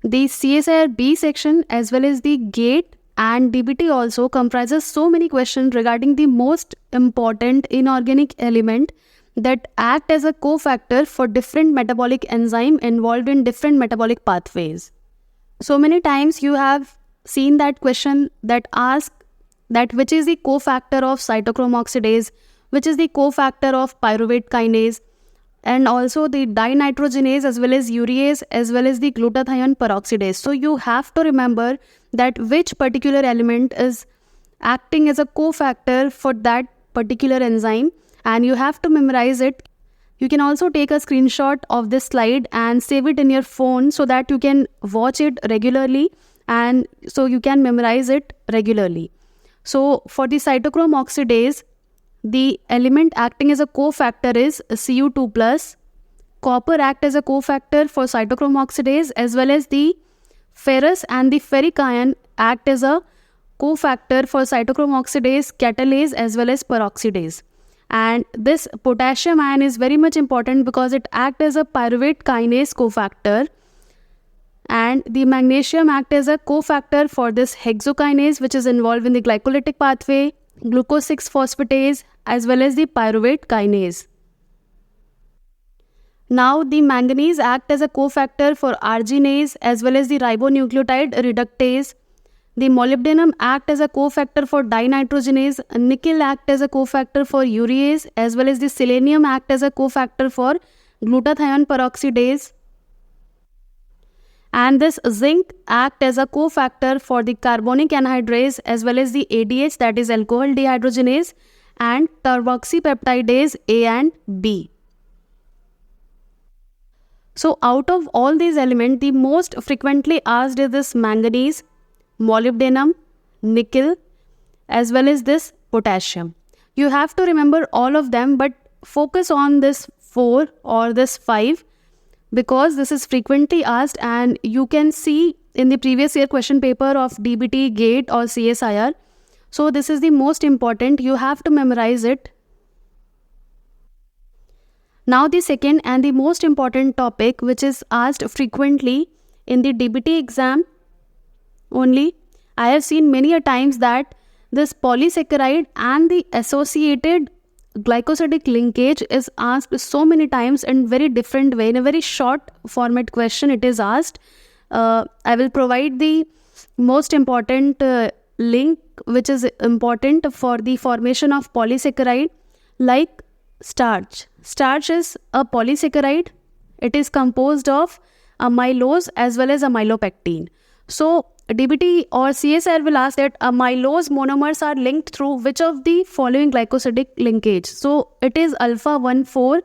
The CSIR B section as well as the GATE and DBT also comprises so many questions regarding the most important inorganic element that act as a cofactor for different metabolic enzyme involved in different metabolic pathways. So many times you have seen that question that asks that which is the cofactor of cytochrome oxidase, which is the cofactor of pyruvate kinase, and also the dinitrogenase as well as urease as well as the glutathione peroxidase. So you have to remember that which particular element is acting as a cofactor for that particular enzyme, and you have to memorize it. You can also take a screenshot of this slide and save it in your phone so that you can watch it regularly and so you can memorize it regularly. So for the cytochrome oxidase, the element acting as a cofactor is Cu2+. Copper act as a cofactor for cytochrome oxidase, as well as the ferrous and the ferric ion act as a cofactor for cytochrome oxidase, catalase as well as peroxidase. And this potassium ion is very much important because it acts as a pyruvate kinase cofactor, and the magnesium act as a cofactor for this hexokinase which is involved in the glycolytic pathway, glucose 6-phosphatase as well as the pyruvate kinase. Now the manganese act as a cofactor for arginase as well as the ribonucleotide reductase. The molybdenum act as a cofactor for dinitrogenase, nickel act as a cofactor for urease as well as the selenium act as a cofactor for glutathione peroxidase. And this zinc act as a cofactor for the carbonic anhydrase as well as the ADH, that is alcohol dehydrogenase, and carboxypeptidase A and B. So out of all these elements, the most frequently asked is this manganese, molybdenum, nickel as well as this potassium. You have to remember all of them, but focus on this 4 or this 5 because this is frequently asked, and you can see in the previous year question paper of DBT, GATE or CSIR. So this is the most important. You have to memorize it. Now the second and the most important topic which is asked frequently in the DBT exam only, I have seen many a times that this polysaccharide and the associated glycosidic linkage is asked so many times in very different way. In a very short format question it is asked. I will provide the most important link which is important for the formation of polysaccharide, like starch. Starch is a polysaccharide. It is composed of amylose as well as amylopectin. So DBT or CSIR will ask that amylose monomers are linked through which of the following glycosidic linkage. So it is alpha-1,4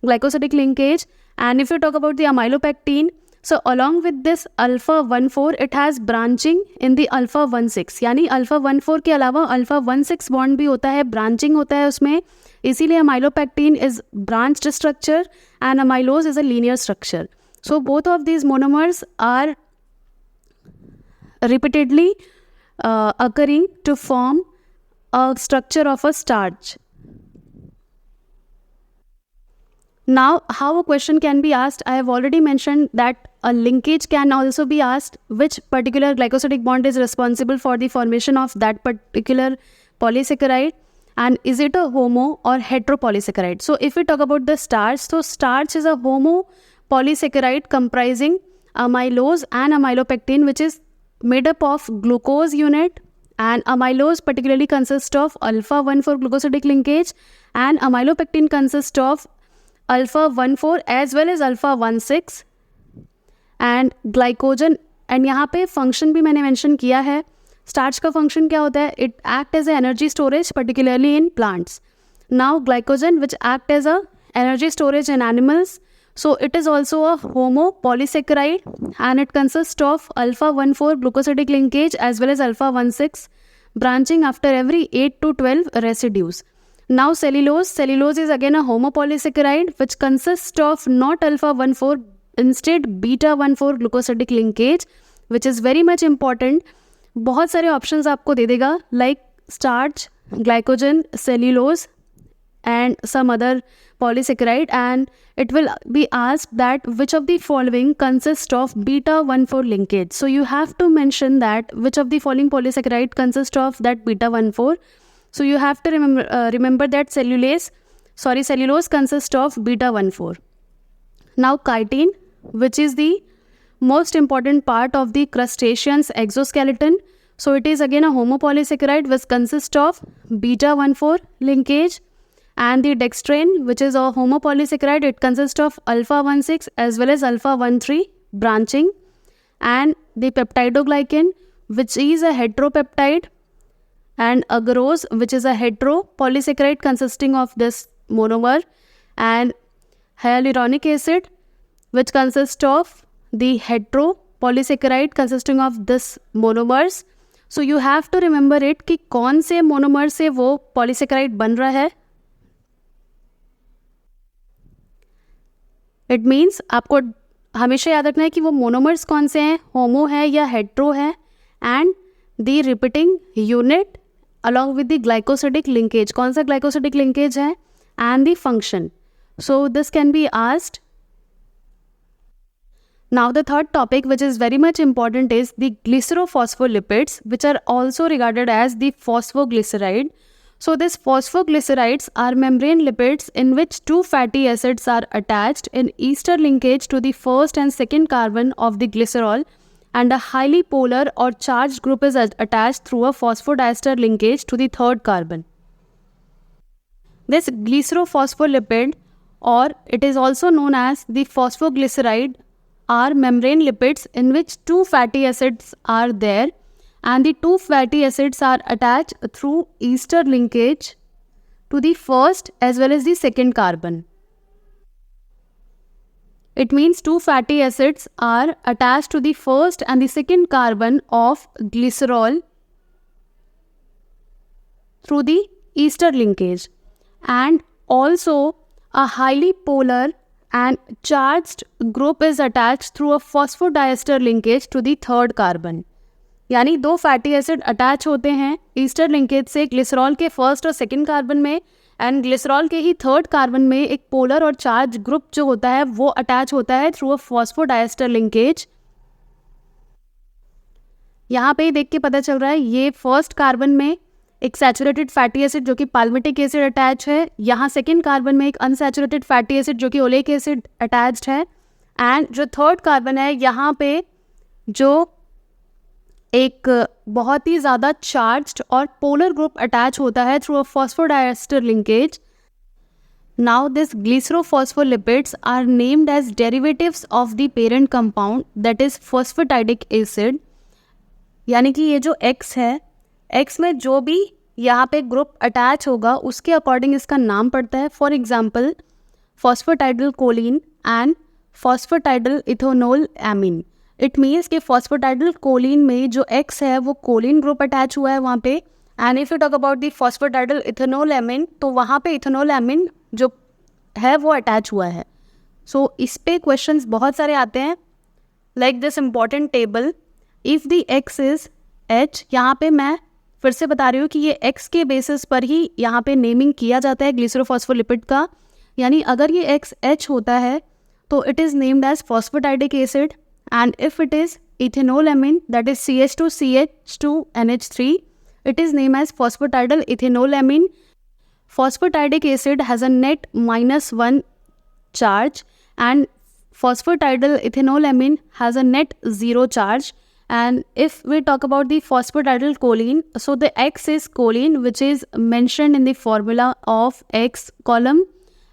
glycosidic linkage, and if you talk about the amylopectin, so along with this alpha-1,4 it has branching in the alpha-1,6, यानी alpha-1,4 के अलावा alpha-1,6 bond भी होता है, branching होता है उसमें, इसीलिए amylopectin is branched structure and amylose is a linear structure. So both of these monomers are repeatedly occurring to form a structure of a starch. Now, how a question can be asked, I have already mentioned that a linkage can also be asked, which particular glycosidic bond is responsible for the formation of that particular polysaccharide, and is it a homo or heteropolysaccharide. So if we talk about the starch, so starch is a homo polysaccharide comprising amylose and amylopectin, which is made up of glucose unit, and amylose particularly consists of alpha-1,4 glucosidic linkage and amylopectin consists of alpha-1,4 as well as alpha-1,6 and glycogen. And यहाँ पे function भी मैंने mention किया है. Starch का function क्या होता है? It act as a energy storage particularly in plants. Now glycogen which act as a energy storage in animals. So it is also a homopolysaccharide and it consists of alpha-1,4 glucosidic linkage as well as alpha-1,6 branching after every 8 to 12 residues. Now cellulose. Cellulose is again a homopolysaccharide which consists of not alpha-1,4, instead beta-1,4 glucosidic linkage, which is very much important. बहुत सारे options आपको दे देगा like starch, glycogen, cellulose and some other polysaccharide, and it will be asked that which of the following consists of beta 1,4 linkage. So you have to mention that which of the following polysaccharide consists of that beta 1,4. So you have to remember that cellulose consists of beta 1,4. Now chitin, which is the most important part of the crustacean's exoskeleton. So it is again a homopolysaccharide which consists of beta 1,4 linkage. And the dextran, which is a homopolysaccharide, it consists of alpha 1,6 as well as alpha 1,3 branching. And the peptidoglycan, which is a heteropeptide, and agarose, which is a heteropolysaccharide consisting of this monomer, and hyaluronic acid, which consists of the heteropolysaccharide consisting of this monomers. So you have to remember it कि कौन से monomer से वो polysaccharide बन रहा है. It means आपको हमेशा याद रखना है कि वो monomers कौन से हैं, होमो है या हेट्रो है, and the repeating unit along with the glycosidic linkage, कौन सा glycosidic linkage है, and the function. So this can be asked. Now the third topic, which is very much important, is the glycerophospholipids, which are also regarded as the phosphoglyceride. So these phosphoglycerides are membrane lipids in which two fatty acids are attached in ester linkage to the first and second carbon of the glycerol, and a highly polar or charged group is attached through a phosphodiester linkage to the third carbon. This glycerophospholipid, or it is also known as the phosphoglyceride, are membrane lipids in which two fatty acids are there, and the two fatty acids are attached through ester linkage to the first as well as the second carbon. It means two fatty acids are attached to the first and the second carbon of glycerol through the ester linkage, and also a highly polar and charged group is attached through a phosphodiester linkage to the third carbon. यानी दो fatty acid attach होते हैं Easter linkage से glycerol के first और second carbon में, and glycerol के ही third carbon में एक पोलर और चार्ज ग्रुप जो होता है वो अटैच होता है थ्रू अ फॉस्फोडाइस्टर लिंकेज. यहाँ पे देख के पता चल रहा है ये फर्स्ट कार्बन में एक सैचुरेटेड फैटी एसिड जो कि पाल्मिटिक एसिड अटैच है, यहाँ सेकेंड कार्बन में एक अनसैचुरेटेड फैटी एसिड जो कि ओलेक एसिड अटैच्ड है, एंड जो थर्ड कार्बन है यहाँ पे जो एक बहुत ही ज़्यादा चार्ज्ड और पोलर ग्रुप अटैच होता है through a phosphodiester linkage. Now this glycerophospholipids are named as derivatives of the parent compound that is phosphatidic acid. यानी कि ये जो X है, X में जो भी यहाँ पे ग्रुप अटैच होगा उसके अकॉर्डिंग इसका नाम पड़ता है. For example फॉस्फेटाइडल Colin and फॉस्फेटाइडल ethanol amine. It means कि फॉस्फेटाइडल कोलिन में जो X है वो कोलिन ग्रुप अटैच हुआ है वहाँ पे, and if you talk about the फॉस्फेटाइडल ethanol amine तो वहाँ पे इथेनॉल एमीन जो है वो अटैच हुआ है. सो इस पे क्वेश्चंस बहुत सारे आते हैं like this important table. If the X is H, यहाँ पे मैं फिर से बता रही हूँ कि ये X के बेसिस पर ही यहाँ पे नेमिंग किया जाता है ग्लिसरोफॉस्फोलिपिड का. यानी अगर ये X H होता है तो it is named as phosphatidic acid, and if it is ethanolamine, that is CH2CH2NH3, it is named as phosphatidal ethanolamine. Phosphatidic acid has a net -1 charge and phosphatidal ethanolamine has a net 0 charge. And if we talk about the phosphatidal choline, so the X is choline, which is mentioned in the formula of X column,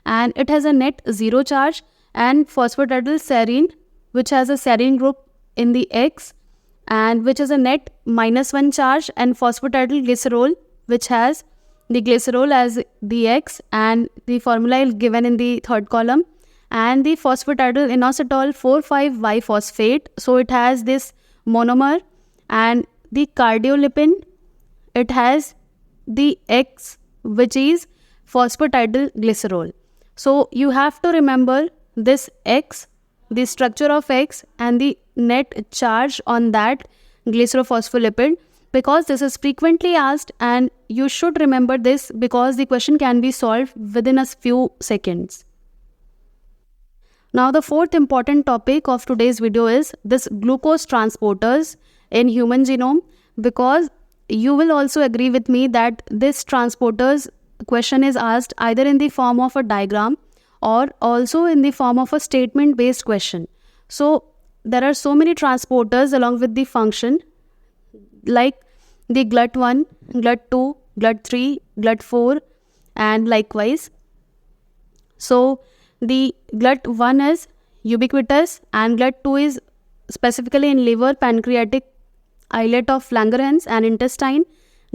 and it has a net 0 charge. And phosphatidal serine, which has a serine group in the X and which is a net -1 charge, and phosphatidal glycerol, which has the glycerol as the X and the formula is given in the third column, and the phosphatidal inositol 4,5-biphosphate, so it has this monomer, and the cardiolipin, it has the X, which is phosphatidal glycerol. So you have to remember this X, the structure of X and the net charge on that glycerophospholipid. because this is frequently asked and you should remember this because the question can be solved within a few seconds. Now the fourth important topic of today's video is this glucose transporters in human genome, because you will also agree with me that this transporters question is asked either in the form of a diagram or also in the form of a statement based question. So there are so many transporters along with the function like the GLUT1, GLUT2, GLUT3, GLUT4 and likewise. So the GLUT1 is ubiquitous and GLUT2 is specifically in liver, pancreatic, islet of Langerhans and intestine.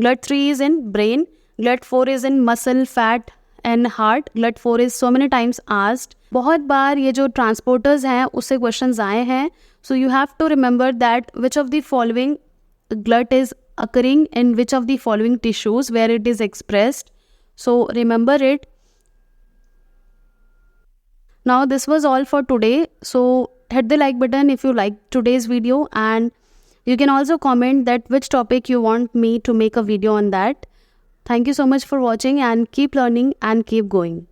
GLUT3 is in brain. GLUT4 is in muscle, fat and heart. GLUT4 is so many times asked. बहुत बार ये जो transporters हैं उससे questions आए हैं. So you have to remember that which of the following GLUT is occurring in which of the following tissues where it is expressed. So remember it. Now this was all for today. So hit the like button if you liked today's video, and you can also comment that which topic you want me to make a video on that. Thank you so much for watching and keep learning and keep going.